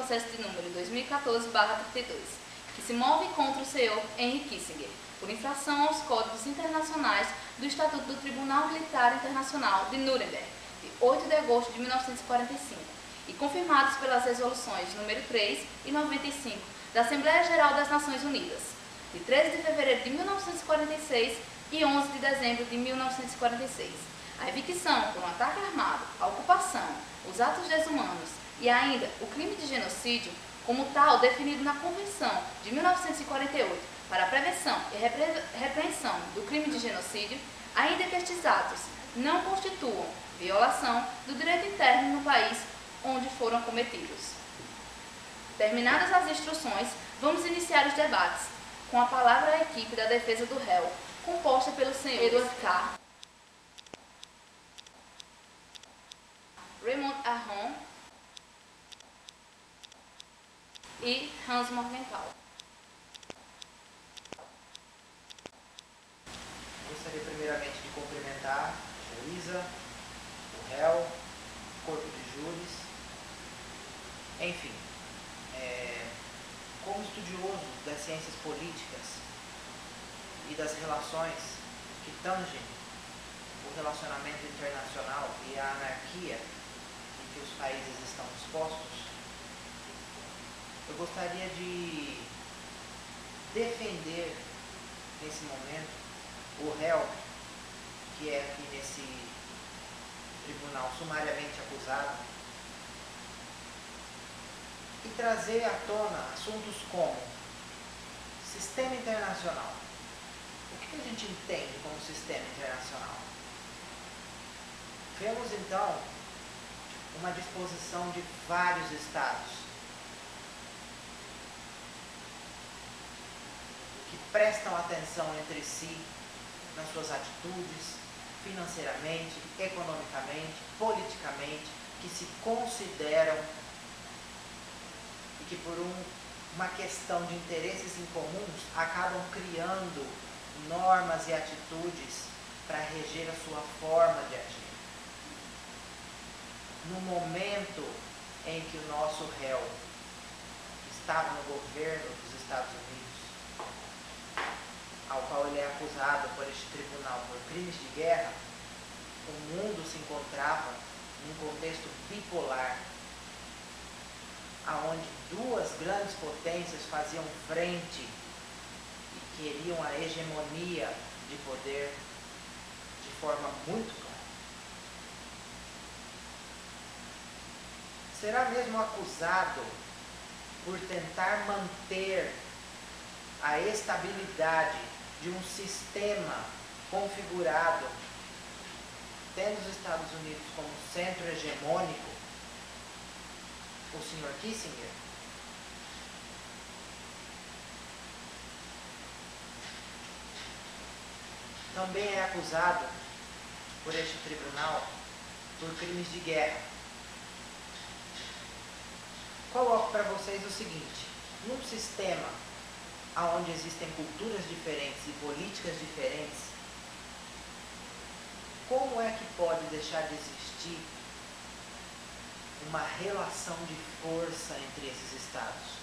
processo de número 2014/32, que se move contra o senhor Henry Kissinger, por infração aos códigos internacionais do Estatuto do Tribunal Militar Internacional de Nuremberg, de 8 de agosto de 1945, e confirmados pelas resoluções número 3 e 95 da Assembleia Geral das Nações Unidas, de 13 de fevereiro de 1946 e 11 de dezembro de 1946. A evicção por um ataque armado, a ocupação, os atos desumanos e ainda o crime de genocídio, como tal definido na Convenção de 1948 para a prevenção e repreensão do crime de genocídio, ainda que estes atos não constituam violação do direito interno no país onde foram cometidos. Terminadas as instruções, vamos iniciar os debates, com a palavra à equipe da defesa do réu, composta pelo senhor Edward K., Raymond Aron e Hans Morgenthau. Gostaria primeiramente de cumprimentar a juíza, o réu, o corpo de júris, enfim, como estudioso das ciências políticas e das relações que tangem o relacionamento internacional e a anarquia em que os países estão expostos, eu gostaria de defender nesse momento o réu, que é aqui nesse tribunal sumariamente acusado, e trazer à tona assuntos como sistema internacional. O que a gente entende como sistema internacional? Vemos então uma disposição de vários estados que prestam atenção entre si nas suas atitudes, financeiramente, economicamente, politicamente, que se consideram e que por uma questão de interesses incomuns acabam criando normas e atitudes para reger a sua forma de agir. No momento em que o nosso réu estava no governo dos Estados Unidos, ao qual ele é acusado por este tribunal por crimes de guerra, o mundo se encontrava num contexto bipolar, aonde duas grandes potências faziam frente e queriam a hegemonia de poder de forma muito clara. Será mesmo acusado por tentar manter a estabilidade de um sistema configurado, tendo os Estados Unidos como centro hegemônico, o Sr. Kissinger? Também é acusado por este tribunal por crimes de guerra. Coloco para vocês o seguinte: num sistema onde existem culturas diferentes e políticas diferentes, como é que pode deixar de existir uma relação de força entre esses estados?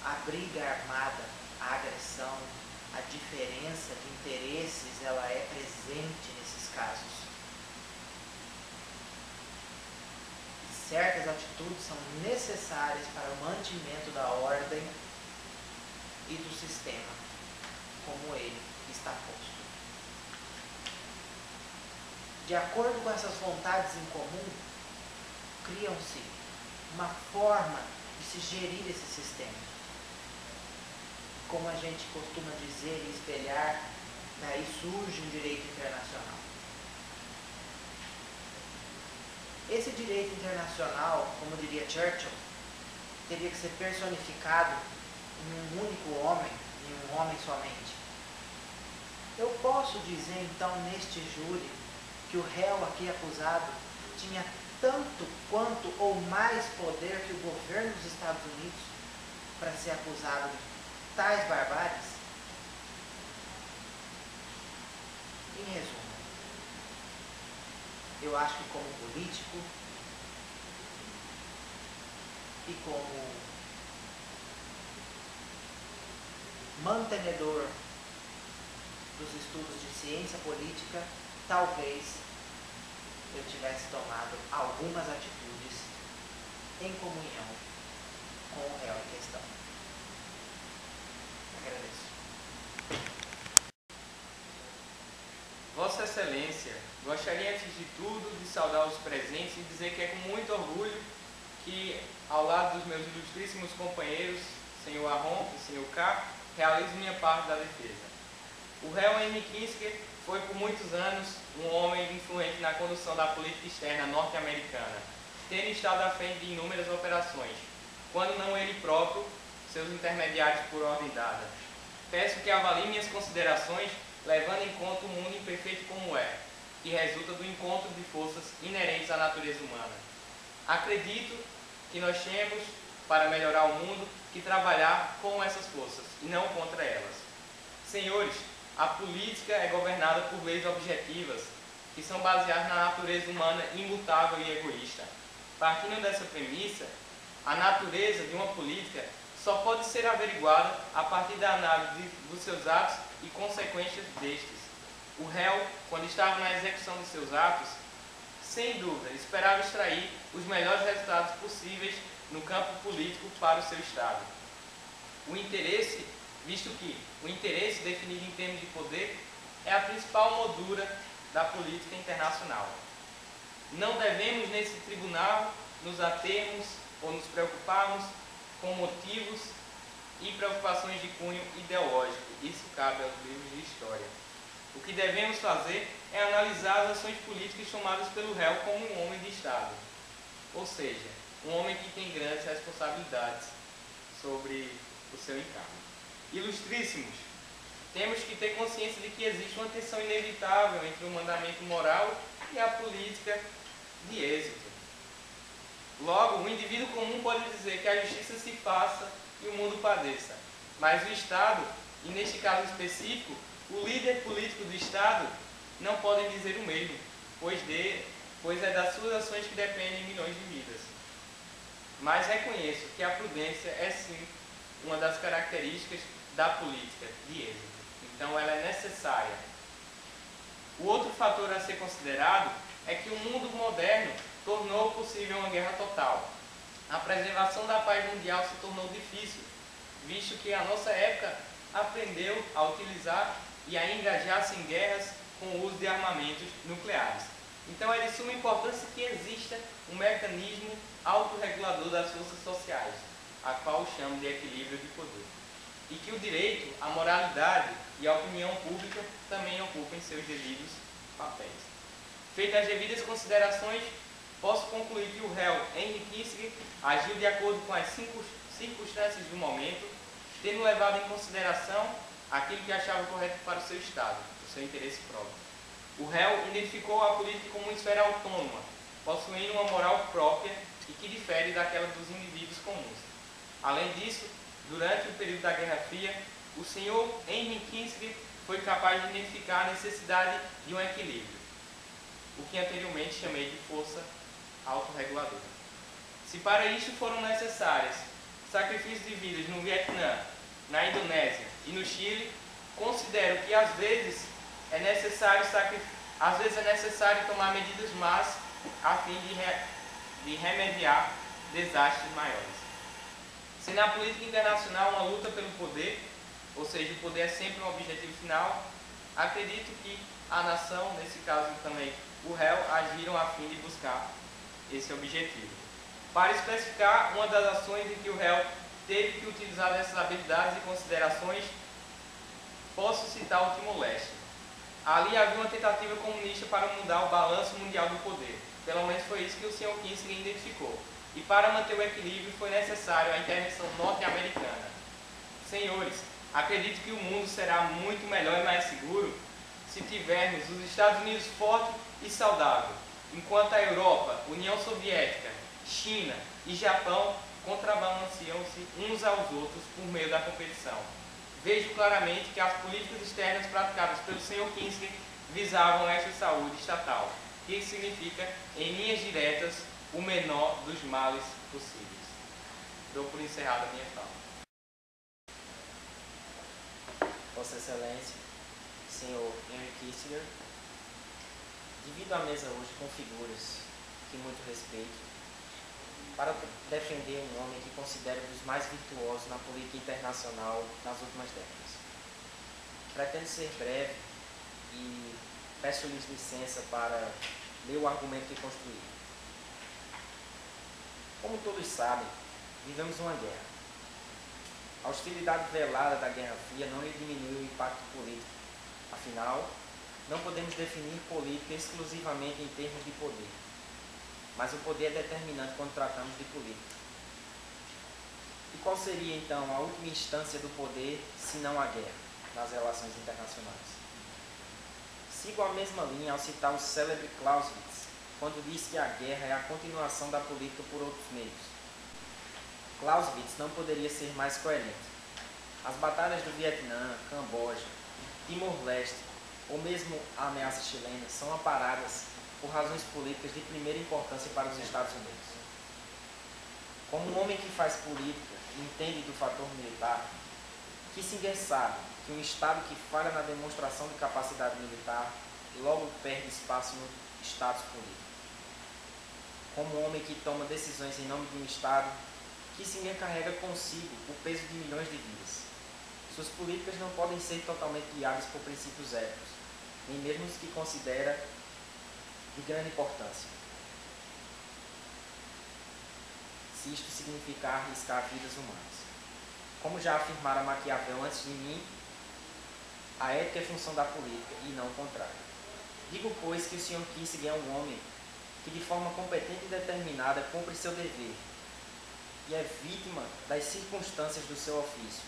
A briga armada, a agressão, a diferença de interesses, ela é presente nesses casos. E certas atitudes são necessárias para o mantimento da ordem e do sistema, como ele está posto. De acordo com essas vontades em comum, criam-se uma forma de se gerir esse sistema. Como a gente costuma dizer e espelhar, daí surge um direito internacional. Esse direito internacional, como diria Churchill, teria que ser personificado em um único homem, em um homem somente. Eu posso dizer então neste júri que o réu aqui acusado tinha tanto quanto ou mais poder que o governo dos Estados Unidos para ser acusado de tais barbáries? Em resumo, eu acho que como político, e como mantenedor dos estudos de ciência política, talvez eu tivesse tomado algumas atitudes em comunhão com o réu em questão. Agradeço. Vossa Excelência, gostaria antes de tudo de saudar os presentes e dizer que é com muito orgulho que, ao lado dos meus ilustríssimos companheiros, senhor Aron e senhor K., realizo minha parte da defesa. O réu Henry Kissinger foi por muitos anos um homem influente na condução da política externa norte-americana, tendo estado à frente de inúmeras operações, quando não ele próprio, seus intermediários por ordem dada. Peço que avalie minhas considerações levando em conta o mundo imperfeito como é, que resulta do encontro de forças inerentes à natureza humana. Acredito que nós temos, para melhorar o mundo, que trabalhar com essas forças e não contra elas. Senhores, a política é governada por leis objetivas, que são baseadas na natureza humana imutável e egoísta. Partindo dessa premissa, a natureza de uma política só pode ser averiguada a partir da análise dos seus atos e consequências destes. O réu, quando estava na execução de seus atos, sem dúvida, esperava extrair os melhores resultados possíveis no campo político para o seu Estado. Visto que o interesse definido em termos de poder é a principal moldura da política internacional. Não devemos, nesse tribunal, nos atermos ou nos preocuparmos com motivos e preocupações de cunho ideológico. Isso cabe aos livros de história. O que devemos fazer é analisar as ações políticas tomadas pelo réu como um homem de Estado, ou seja, um homem que tem grandes responsabilidades sobre o seu encargo. Ilustríssimos, temos que ter consciência de que existe uma tensão inevitável entre o mandamento moral e a política de êxito. Logo, o indivíduo comum pode dizer que a justiça se faça e o mundo padeça, mas o Estado, e neste caso específico, o líder político do Estado, não podem dizer o mesmo, pois é das suas ações que dependem milhões de vidas. Mas reconheço que a prudência é sim uma das características da política de êxito. Então ela é necessária. O outro fator a ser considerado é que o mundo moderno tornou possível uma guerra total. A preservação da paz mundial se tornou difícil, visto que a nossa época aprendeu a utilizar e a engajar-se em guerras com o uso de armamentos nucleares. Então é de suma importância que exista um mecanismo autorregulador das forças sociais, a qual chamo de equilíbrio de poder. E que o direito, a moralidade e a opinião pública também ocupem seus devidos papéis. Feitas as devidas considerações, posso concluir que o réu Henry Kissinger agiu de acordo com as circunstâncias do momento, tendo levado em consideração aquilo que achava correto para o seu Estado, o seu interesse próprio. O réu identificou a política como uma esfera autônoma, possuindo uma moral própria e que difere daquela dos indivíduos comuns. Além disso, durante o período da Guerra Fria, o senhor Henry Kissinger foi capaz de identificar a necessidade de um equilíbrio, o que anteriormente chamei de força autorreguladora. Se para isso foram necessárias sacrifícios de vidas no Vietnã, na Indonésia e no Chile, considero que às vezes é necessário tomar medidas más a fim de remediar desastres maiores. Se na política internacional uma luta pelo poder, ou seja, o poder é sempre um objetivo final, acredito que a nação, nesse caso também o réu, agiram a fim de buscar esse objetivo. Para especificar uma das ações em que o réu teve que utilizar dessas habilidades e considerações, posso citar o Timor-Leste. Ali havia uma tentativa comunista para mudar o balanço mundial do poder. Pelo menos foi isso que o Sr. Kissinger identificou. E para manter o equilíbrio foi necessário a intervenção norte-americana. Senhores, acredito que o mundo será muito melhor e mais seguro se tivermos os Estados Unidos forte e saudável, enquanto a Europa, União Soviética, China e Japão contrabalanceam-se uns aos outros por meio da competição. Vejo claramente que as políticas externas praticadas pelo Sr. Kissinger visavam esta saúde estatal, que significa, em linhas diretas, o menor dos males possíveis. Dou por encerrada a minha fala. Vossa Excelência, senhor Henry Kissinger, divido a mesa hoje com figuras que muito respeito, para defender um homem que considero um dos mais virtuosos na política internacional nas últimas décadas. Pretendo ser breve e peço-lhes licença para ler o argumento que construí. Como todos sabem, vivemos uma guerra. A hostilidade velada da Guerra Fria não lhe diminuiu o impacto político. Afinal, não podemos definir política exclusivamente em termos de poder. Mas o poder é determinante quando tratamos de política. E qual seria, então, a última instância do poder, se não a guerra, nas relações internacionais? Sigo a mesma linha ao citar o célebre Clausewitz, quando diz que a guerra é a continuação da política por outros meios. Clausewitz não poderia ser mais coerente. As batalhas do Vietnã, Camboja, Timor-Leste, ou mesmo a ameaça chilena, são amparadas por razões políticas de primeira importância para os Estados Unidos. Como um homem que faz política e entende do fator militar, Kissinger sabe que um Estado que falha na demonstração de capacidade militar logo perde espaço no status político. Como um homem que toma decisões em nome de um Estado, Kissinger carrega consigo o peso de milhões de vidas. Suas políticas não podem ser totalmente guiadas por princípios éticos, nem mesmo os que considera de grande importância, se isto significar arriscar vidas humanas. Como já afirmara Maquiavel antes de mim, a ética é função da política e não o contrário. Digo, pois, que o Sr. Kissinger é um homem que de forma competente e determinada cumpre seu dever e é vítima das circunstâncias do seu ofício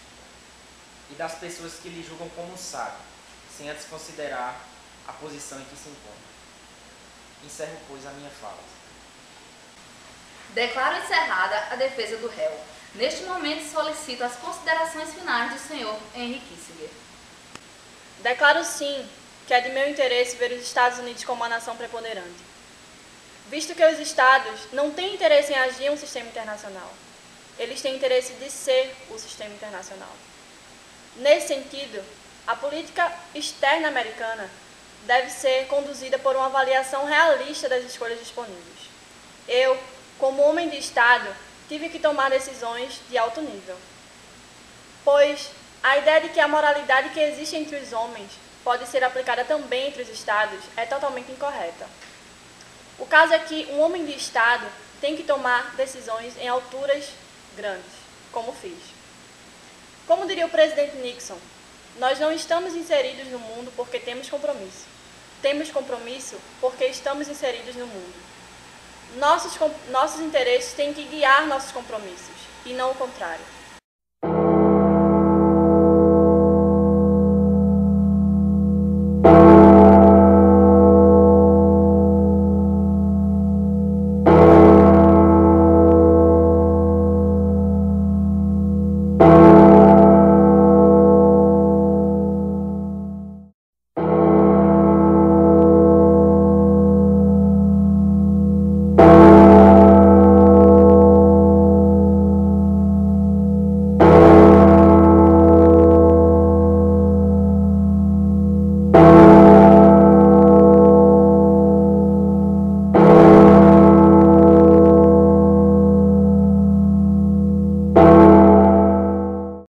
e das pessoas que lhe julgam como um sábio, sem antes considerar a posição em que se encontra. Encerro, pois, a minha fala. Declaro encerrada a defesa do réu. Neste momento, solicito as considerações finais do senhor Henry Kissinger. Declaro sim que é de meu interesse ver os Estados Unidos como uma nação preponderante, visto que os Estados não têm interesse em agir em um sistema internacional. Eles têm interesse de ser o sistema internacional. Nesse sentido, a política externa americana deve ser conduzida por uma avaliação realista das escolhas disponíveis. Eu, como homem de Estado, tive que tomar decisões de alto nível, pois a ideia de que a moralidade que existe entre os homens pode ser aplicada também entre os Estados é totalmente incorreta. O caso é que um homem de Estado tem que tomar decisões em alturas grandes, como fiz. Como diria o presidente Nixon, nós não estamos inseridos no mundo porque temos compromisso. Temos compromisso porque estamos inseridos no mundo. Nossos interesses têm que guiar nossos compromissos, e não o contrário.